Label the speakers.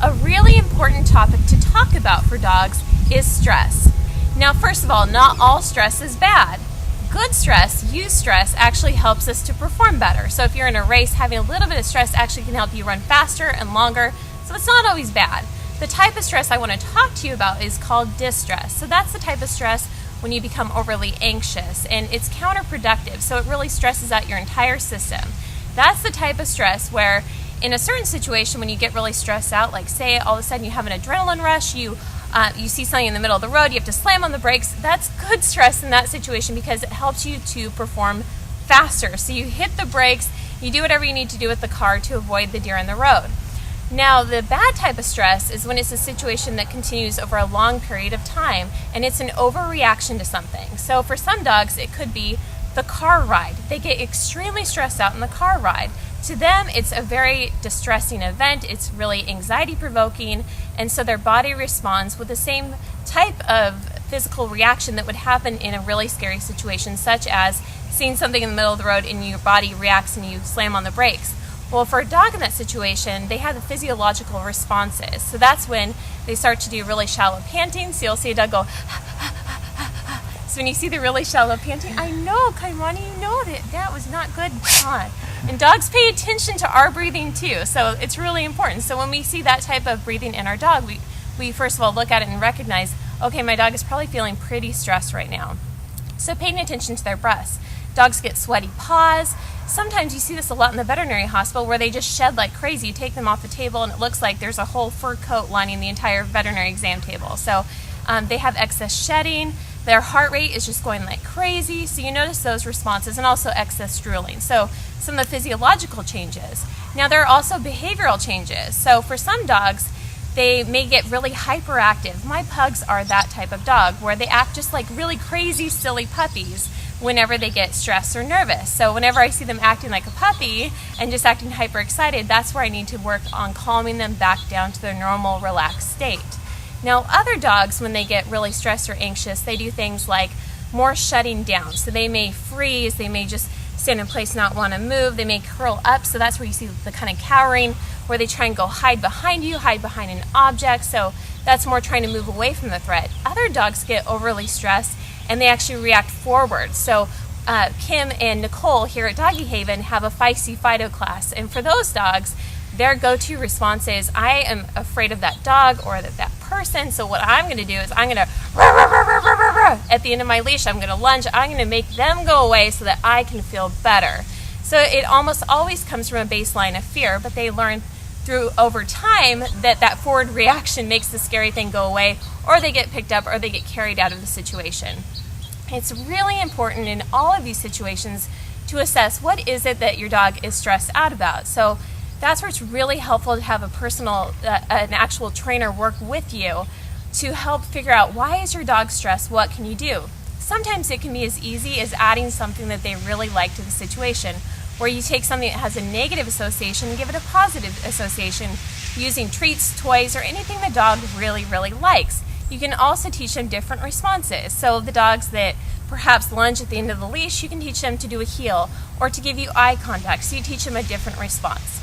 Speaker 1: A really important topic to talk about for dogs is stress. Now, first of all, not all stress is bad. Good stress, used stress, actually helps us to perform better. So if you're in a race, having a little bit of stress actually can help you run faster and longer, so it's not always bad. The type of stress I want to talk to you about is called distress. So that's the type of stress when you become overly anxious, and it's counterproductive, so it really stresses out your entire system. That's the type of stress where in a certain situation, when you get really stressed out, like say all of a sudden you have an adrenaline rush, you see something in the middle of the road, you have to slam on the brakes, that's good stress in that situation because it helps you to perform faster. So you hit the brakes, you do whatever you need to do with the car to avoid the deer in the road. Now, the bad type of stress is when it's a situation that continues over a long period of time and it's an overreaction to something. So for some dogs, it could be the car ride. They get extremely stressed out in the car ride. To them, it's a very distressing event. It's really anxiety provoking, and so their body responds with the same type of physical reaction that would happen in a really scary situation, such as seeing something in the middle of the road and your body reacts and you slam on the brakes. Well, for a dog in that situation, they have the physiological responses. So that's when they start to do really shallow panting. So you'll see a dog go, so when you see the really shallow panting, I know, Kaimani, you know that was not good. God. And dogs pay attention to our breathing too, so it's really important. So when we see that type of breathing in our dog, we first of all look at it and recognize, okay, my dog is probably feeling pretty stressed right now. So paying attention to their breaths. Dogs get sweaty paws. Sometimes you see this a lot in the veterinary hospital where they just shed like crazy. You take them off the table and it looks like there's a whole fur coat lining the entire veterinary exam table. So they have excess shedding. Their heart rate is just going like crazy. So you notice those responses, and also excess drooling. So some of the physiological changes. Now there are also behavioral changes. So for some dogs, they may get really hyperactive. My pugs are that type of dog where they act just like really crazy, silly puppies whenever they get stressed or nervous. So whenever I see them acting like a puppy and just acting hyper excited, that's where I need to work on calming them back down to their normal relaxed state. Now other dogs, when they get really stressed or anxious, they do things like more shutting down. So they may freeze, they may just stand in place, not want to move, they may curl up. So that's where you see the kind of cowering where they try and go hide behind you, hide behind an object. So that's more trying to move away from the threat. Other dogs get overly stressed and they actually react forward. So Kim and Nicole here at Doggy Haven have a Feisty Fido class, and for those dogs, their go-to response is, I am afraid of that dog or that person, so what I'm going to do is I'm going to at the end of my leash, I'm going to lunge, I'm going to make them go away so that I can feel better. So it almost always comes from a baseline of fear, but they learn through over time that forward reaction makes the scary thing go away, or they get picked up or they get carried out of the situation. It's really important in all of these situations to assess what is it that your dog is stressed out about. So that's where it's really helpful to have an actual trainer work with you to help figure out, why is your dog stressed, what can you do? Sometimes it can be as easy as adding something that they really like to the situation, where you take something that has a negative association and give it a positive association using treats, toys, or anything the dog really, really likes. You can also teach them different responses. So the dogs that perhaps lunge at the end of the leash, you can teach them to do a heel or to give you eye contact, so you teach them a different response.